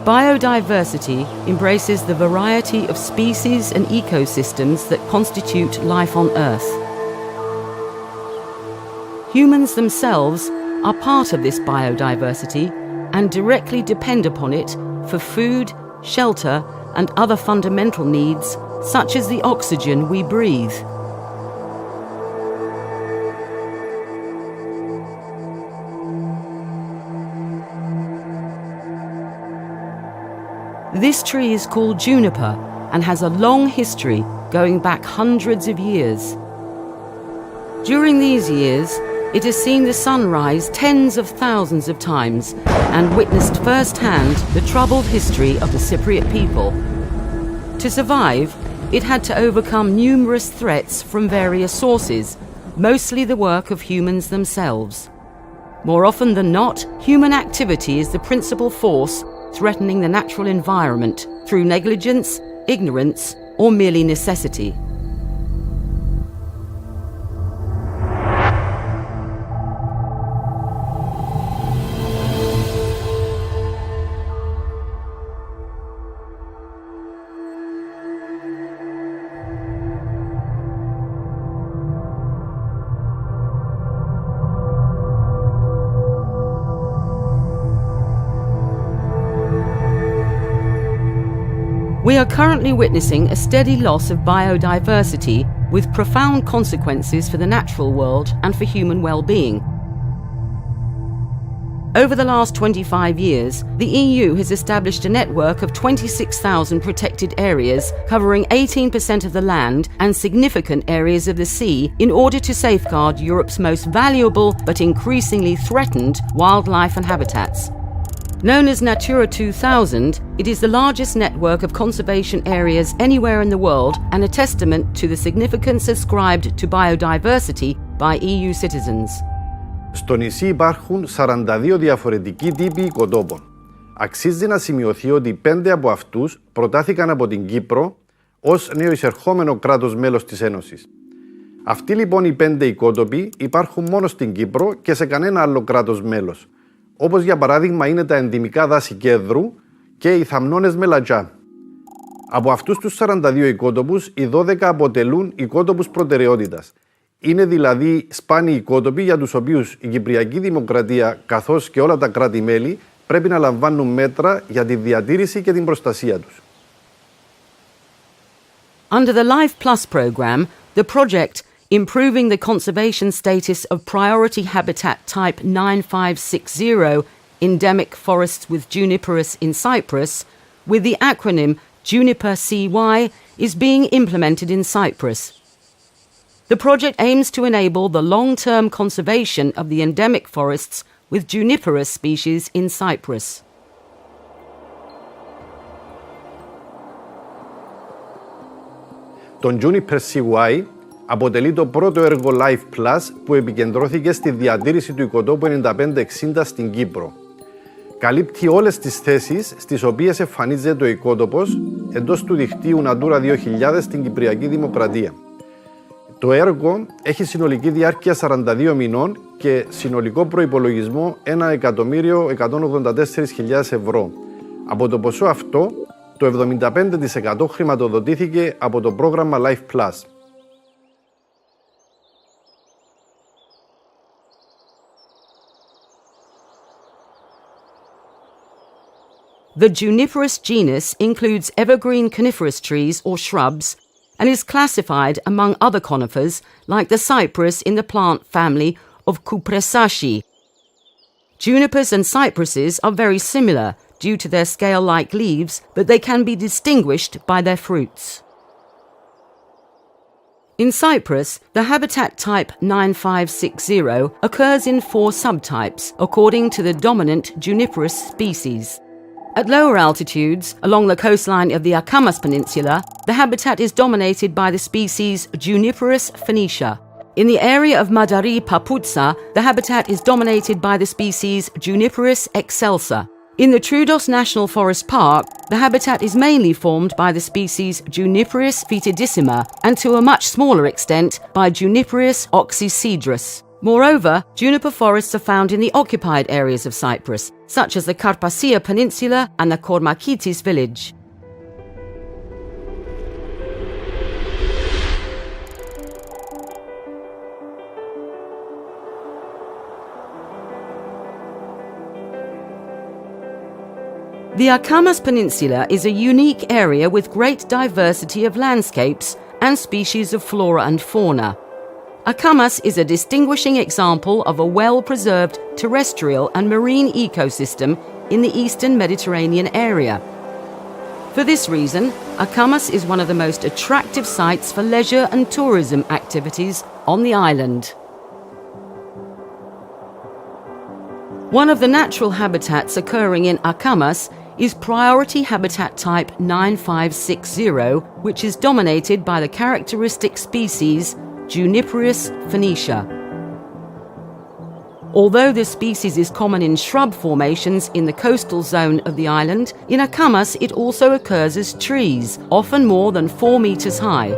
Biodiversity embraces the variety of species and ecosystems that constitute life on Earth. Humans themselves are part of this biodiversity and directly depend upon it for food, shelter, and other fundamental needs, such as the oxygen we breathe. This tree is called Juniper and has a long history going back hundreds of years. During these years, it has seen the sun rise tens of thousands of times and witnessed firsthand the troubled history of the Cypriot people. To survive, it had to overcome numerous threats from various sources, mostly the work of humans themselves. More often than not, human activity is the principal force threatening the natural environment through negligence, ignorance, or merely necessity. We are currently witnessing a steady loss of biodiversity with profound consequences for the natural world and for human well-being. Over the last 25 years, the EU has established a network of 26,000 protected areas covering 18% of the land and significant areas of the sea in order to safeguard Europe's most valuable but increasingly threatened wildlife and habitats. Known as Natura 2000, it is the largest network of conservation areas anywhere in the world and a testament to the significance ascribed to biodiversity by EU citizens. Στο νησί υπάρχουν 42 διαφορετικοί τύποι οικοτόπων. Αξίζει να σημειωθεί ότι 5 από αυτούς προτάθηκαν από την Κύπρο ως νεοεισερχόμενο κράτος μέλος της Ένωσης. Αυτοί λοιπόν οι 5 οικότοποι υπάρχουν μόνο στην Κύπρο και σε κανένα άλλο κράτος μέλος, όπως για παράδειγμα είναι τα ενδυμικά δάση κέδρου και οι θαμνώνες μελατζά. Από αυτούς τους 42 οικότοπους, οι 12 αποτελούν οικότοπους προτεραιότητας. Είναι δηλαδή σπάνιοι οικότοποι για τους οποίους η Κυπριακή Δημοκρατία καθώς και όλα τα κράτη-μέλη πρέπει να λαμβάνουν μέτρα για τη διατήρηση και την προστασία τους. Under the Life Plus program, the project Improving the Conservation Status of Priority Habitat Type 9560 Endemic Forests with Juniperus in Cyprus, with the acronym Juniper CY, is being implemented in Cyprus. The project aims to enable the long-term conservation of the endemic forests with Juniperus species in Cyprus. Το Juniper CY αποτελεί το πρώτο έργο Life Plus που επικεντρώθηκε στη διατήρηση του οικοτόπου 9560 στην Κύπρο. Καλύπτει όλες τις θέσεις στις οποίες εμφανίζεται ο οικότοπος εντός του δικτύου Natura 2000 στην Κυπριακή Δημοκρατία. Το έργο έχει συνολική διάρκεια 42 μηνών και συνολικό προϋπολογισμό 1.184.000 ευρώ. Από το ποσό αυτό, το 75% χρηματοδοτήθηκε από το πρόγραμμα Life Plus. The Juniperus genus includes evergreen coniferous trees or shrubs and is classified among other conifers like the cypress in the plant family of Cupressaceae. Junipers and cypresses are very similar due to their scale-like leaves, but they can be distinguished by their fruits. In Cyprus, the habitat type 9560 occurs in 4 subtypes according to the dominant Juniperus species. At lower altitudes, along the coastline of the Akamas Peninsula, the habitat is dominated by the species Juniperus phoenicia. In the area of Madari Papoutsa, the habitat is dominated by the species Juniperus excelsa. In the Troodos National Forest Park, the habitat is mainly formed by the species Juniperus foetidissima and to a much smaller extent by Juniperus oxycedrus. Moreover, juniper forests are found in the occupied areas of Cyprus, such as the Carpathia Peninsula and the Kormakitis village. The Akamas Peninsula is a unique area with great diversity of landscapes and species of flora and fauna. Akamas is a distinguishing example of a well-preserved terrestrial and marine ecosystem in the eastern Mediterranean area. For this reason, Akamas is one of the most attractive sites for leisure and tourism activities on the island. One of the natural habitats occurring in Akamas is priority habitat type 9560, which is dominated by the characteristic species Juniperus phoenicia. Although this species is common in shrub formations in the coastal zone of the island, in Akamas it also occurs as trees, often more than 4 meters high.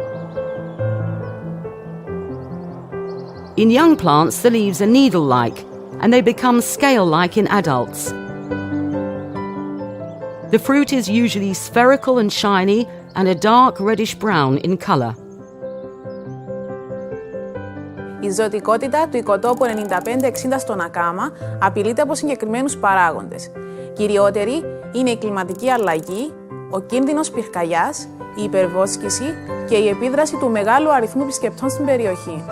In young plants, the leaves are needle-like, and they become scale-like in adults. The fruit is usually spherical and shiny and a dark reddish-brown in color. Η ζωτικότητα του οικοτόπου 95-60 στον Ακάμα απειλείται από συγκεκριμένους παράγοντες. Κυριότεροι είναι η κλιματική αλλαγή, ο κίνδυνος πυρκαγιάς, η υπερβόσκηση και η επίδραση του μεγάλου αριθμού επισκεπτών στην περιοχή.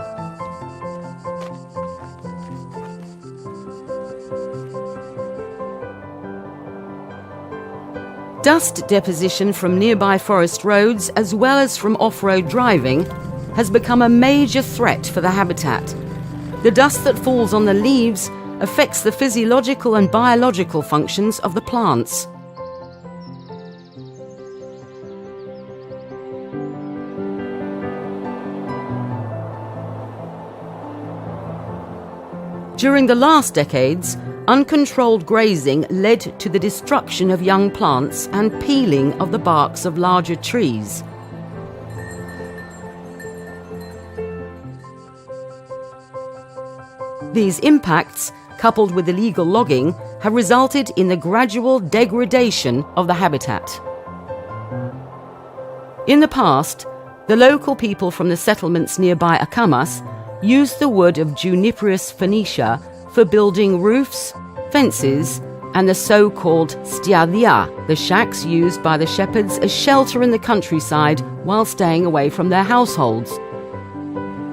Dust deposition from nearby forest roads, as well as from off-road driving, has become a major threat for the habitat. The dust that falls on the leaves affects the physiological and biological functions of the plants. During the last decades, uncontrolled grazing led to the destruction of young plants and peeling of the barks of larger trees. These impacts, coupled with illegal logging, have resulted in the gradual degradation of the habitat. In the past, the local people from the settlements nearby Akamas used the wood of Juniperus phoenicia for building roofs, fences, and the so-called stiadia, the shacks used by the shepherds as shelter in the countryside while staying away from their households.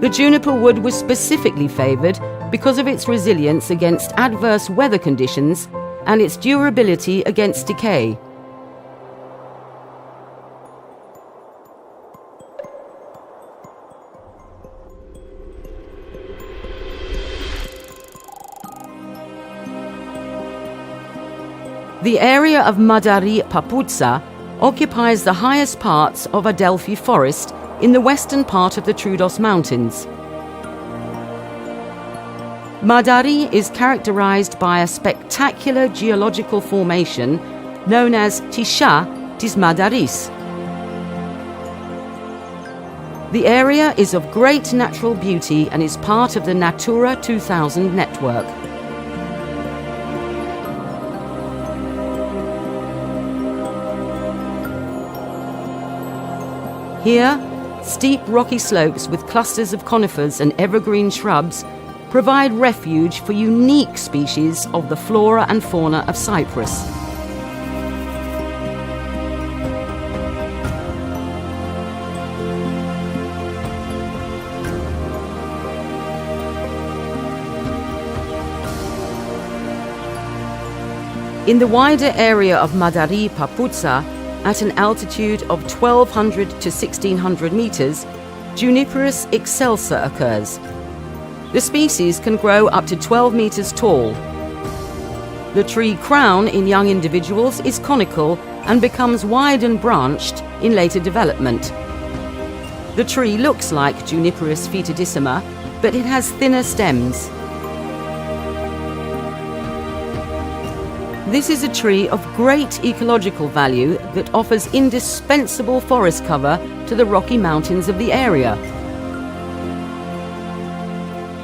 The juniper wood was specifically favoured because of its resilience against adverse weather conditions and its durability against decay. The area of Madari Papoutsa occupies the highest parts of Adelphi Forest in the western part of the Troodos Mountains. Madari is characterized by a spectacular geological formation known as Tisha tis Madaris. The area is of great natural beauty and is part of the Natura 2000 network. Here, steep rocky slopes with clusters of conifers and evergreen shrubs provide refuge for unique species of the flora and fauna of Cyprus. In the wider area of Madari Papoutsa, at an altitude of 1,200 to 1,600 meters, Juniperus excelsa occurs. The species can grow up to 12 meters tall. The tree crown in young individuals is conical and becomes wide and branched in later development. The tree looks like Juniperus foetidissima, but it has thinner stems. This is a tree of great ecological value that offers indispensable forest cover to the Rocky Mountains of the area.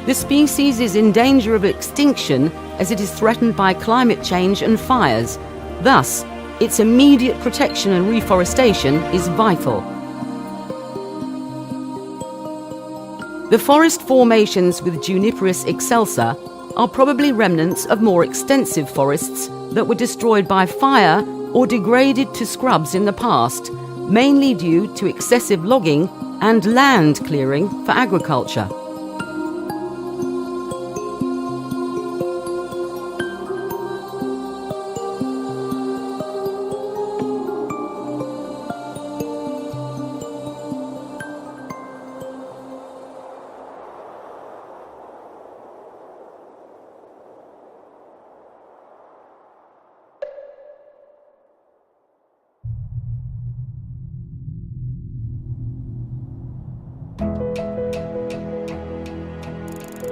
The species is in danger of extinction as it is threatened by climate change and fires. Thus, its immediate protection and reforestation is vital. The forest formations with Juniperus excelsa are probably remnants of more extensive forests that were destroyed by fire or degraded to scrubs in the past, mainly due to excessive logging and land clearing for agriculture.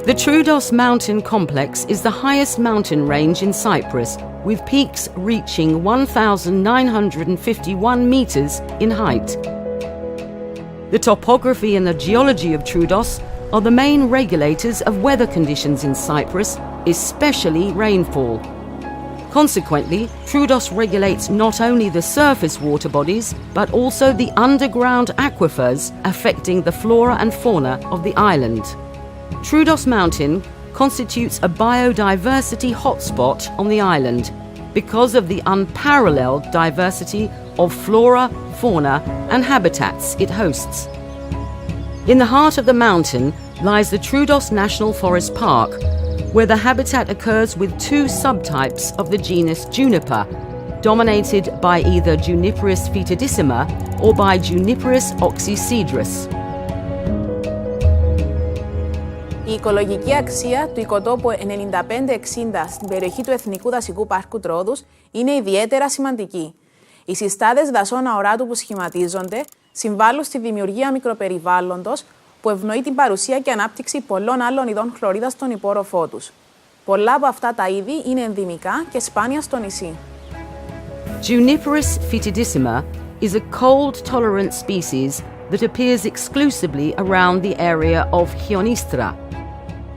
The Troodos mountain complex is the highest mountain range in Cyprus, with peaks reaching 1,951 meters in height. The topography and the geology of Troodos are the main regulators of weather conditions in Cyprus, especially rainfall. Consequently, Troodos regulates not only the surface water bodies, but also the underground aquifers affecting the flora and fauna of the island. Troodos Mountain constitutes a biodiversity hotspot on the island because of the unparalleled diversity of flora, fauna, and habitats it hosts. In the heart of the mountain lies the Troodos National Forest Park, where the habitat occurs with two subtypes of the genus Juniper, dominated by either Juniperus foetidissima or by Juniperus oxycedrus. Η οικολογική αξία του οικοτόπου 9560 στην περιοχή του Εθνικού Δασικού Πάρκου Τρόδους είναι ιδιαίτερα σημαντική. Οι συστάδες δασών αοράτου που σχηματίζονται συμβάλλουν στη δημιουργία μικροπεριβάλλοντος που ευνοεί την παρουσία και ανάπτυξη πολλών άλλων ειδών χλωρίδας στον υπόρροφό τους. Πολλά από αυτά τα είδη είναι ενδημικά και σπάνια στο νησί. Juniperus foetidissima is a cold-tolerant species that appears exclusively around the area of Hionistra.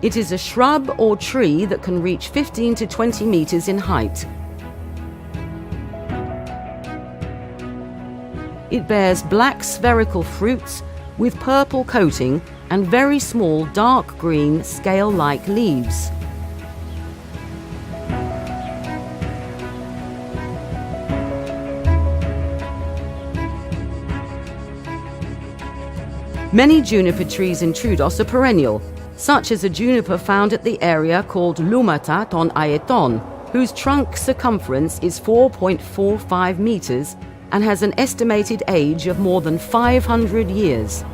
It is a shrub or tree that can reach 15 to 20 meters in height. It bears black spherical fruits with purple coating and very small dark green scale-like leaves. Many juniper trees in Troodos are perennial, such as a juniper found at the area called Lumata ton Aeton, whose trunk circumference is 4.45 meters and has an estimated age of more than 500 years.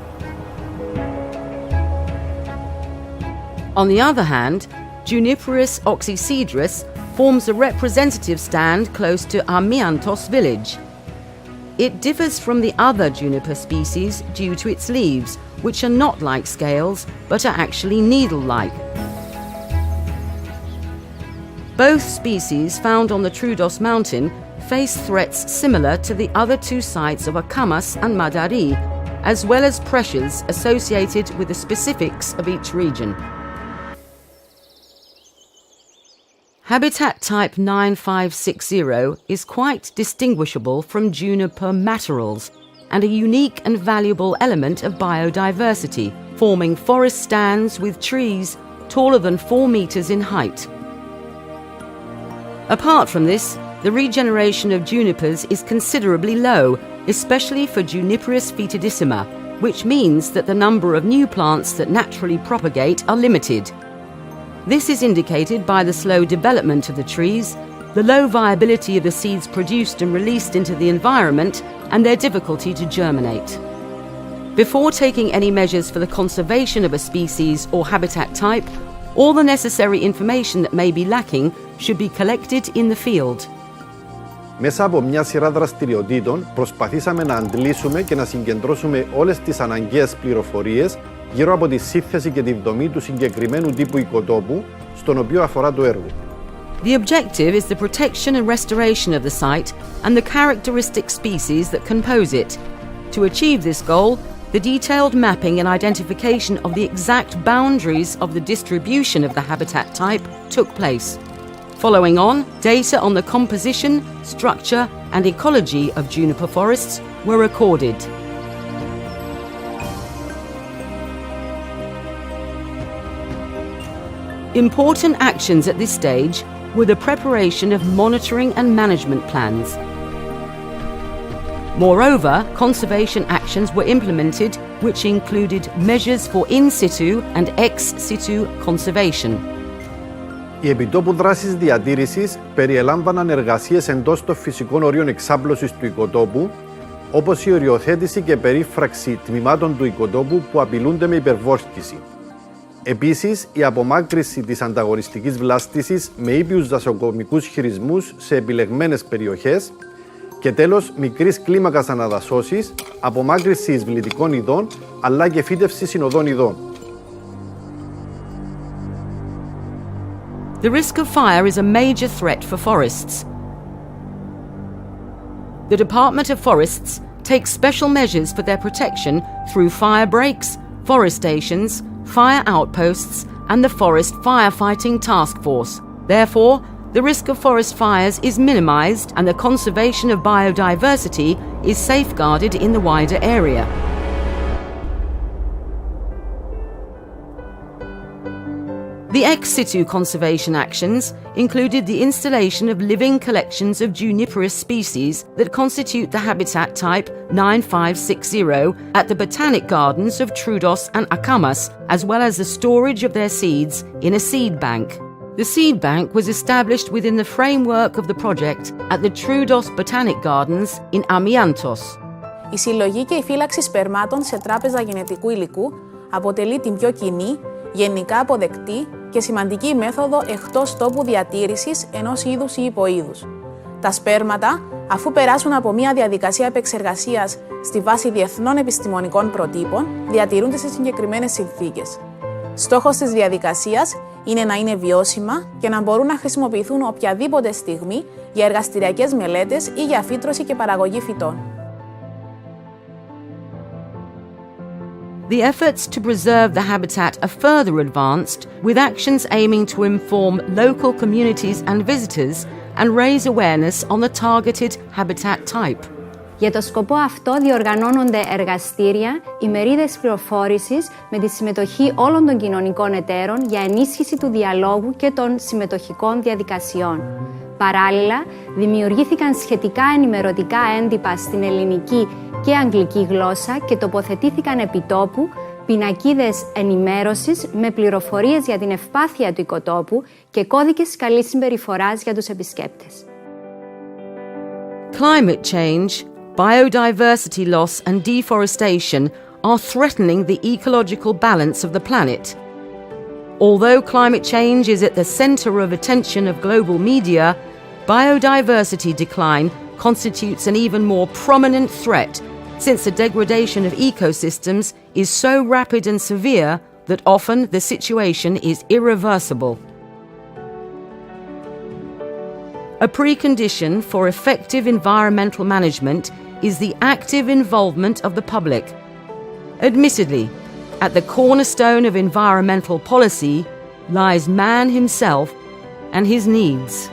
On the other hand, Juniperus oxycedrus forms a representative stand close to Amiantos village. It differs from the other juniper species due to its leaves, which are not like scales, but are actually needle-like. Both species found on the Troodos mountain face threats similar to the other two sites of Akamas and Madari, as well as pressures associated with the specifics of each region. Habitat type 9560 is quite distinguishable from juniper matorals and a unique and valuable element of biodiversity, forming forest stands with trees taller than 4 meters in height. Apart from this, the regeneration of junipers is considerably low, especially for Juniperus foetidissima, which means that the number of new plants that naturally propagate are limited. This is indicated by the slow development of the trees, the low viability of the seeds produced and released into the environment, and their difficulty to germinate. Before taking any measures for the conservation of a species or habitat type, all the necessary information that may be lacking should be collected in the field. Μέσα από μια σειρά δραστηριοτήτων προσπαθήσαμε να αντλήσουμε και να συγκεντρώσουμε όλες τις αναγκαίες πληροφορίες γύρω από τη σύνθεση και τη δομή του συγκεκριμένου τύπου οικοτόπου στον οποίο αφορά το έργο. The objective is the protection and restoration of the site and the characteristic species that compose it. To achieve this goal, the detailed mapping and identification of the exact boundaries of the distribution of the habitat type took place. Following on, data on the composition, structure, and ecology of juniper forests were recorded. Important actions at this stage were the preparation of monitoring and management plans. Moreover, conservation actions were implemented which included measures for in situ and ex situ conservation. Οι επιτόπου δράσεις διατήρησης περιελάμβαναν εργασίες εντός των φυσικών ορίων εξάπλωσης του οικοτόπου, όπως η οριοθέτηση και περίφραξη τμήματων του οικοτόπου που απειλούνται με υπερβόρσκηση. Επίσης, η απομάκρυνση της ανταγωνιστικής βλάστησης με ήπιους δασοκομικούς χειρισμούς σε επιλεγμένες περιοχές και τέλος, μικρής κλίμακας αναδασώσεις, απομάκρυνση εισβλητικών ειδών αλλά και φύτευση συνοδών ειδών. The risk of fire is a major threat for forests. The Department of Forests takes special measures for their protection through fire breaks, forestations, fire outposts, and the Forest Firefighting Task Force. Therefore, the risk of forest fires is minimized and the conservation of biodiversity is safeguarded in the wider area. The ex situ conservation actions included the installation of living collections of Juniperus species that constitute the habitat type 9560 at the botanic gardens of Troodos and Akamas, as well as the storage of their seeds in a seed bank. The seed bank was established within the framework of the project at the Troodos Botanic Gardens in Amiantos. Η συλλογή και η φύλαξη σπερμάτων σε τράπεζα γενετικού υλικού αποτελεί την πιο κοινή, γενικά αποδεκτή και σημαντική μέθοδο εκτός τόπου διατήρησης ενός είδους ή υποείδους. Τα σπέρματα, αφού περάσουν από μια διαδικασία επεξεργασίας στη βάση διεθνών επιστημονικών προτύπων, διατηρούνται σε συγκεκριμένες συνθήκες. Στόχος της διαδικασίας είναι να είναι βιώσιμα και να μπορούν να χρησιμοποιηθούν οποιαδήποτε στιγμή για εργαστηριακές μελέτες ή για φύτρωση και παραγωγή φυτών. The efforts to preserve the habitat are further advanced with actions aiming to inform local communities and visitors and raise awareness on the targeted habitat type. Για το σκοπό αυτό διοργανώνονται εργαστήρια, ημερίδες πληροφόρησης με τη συμμετοχή όλων των κοινωνικών εταίρων για ενίσχυση του διαλόγου και των συμμετοχικών διαδικασιών. Παράλληλα, δημιουργήθηκαν σχετικά ενημερωτικά έντυπα στην ελληνική και αγγλική γλώσσα και τοποθετήθηκαν επιτόπου πινακίδες ενημέρωσης με πληροφορίες για την ευπάθεια του οικοτόπου και κώδικες καλής συμπεριφοράς για τους επισκέπτες. Climate change, biodiversity loss and deforestation are threatening the ecological balance of the planet. Although climate change is at the center of attention of global media, biodiversity decline constitutes an even more prominent threat since the degradation of ecosystems is so rapid and severe that often the situation is irreversible. A precondition for effective environmental management is the active involvement of the public. Admittedly, at the cornerstone of environmental policy lies man himself and his needs.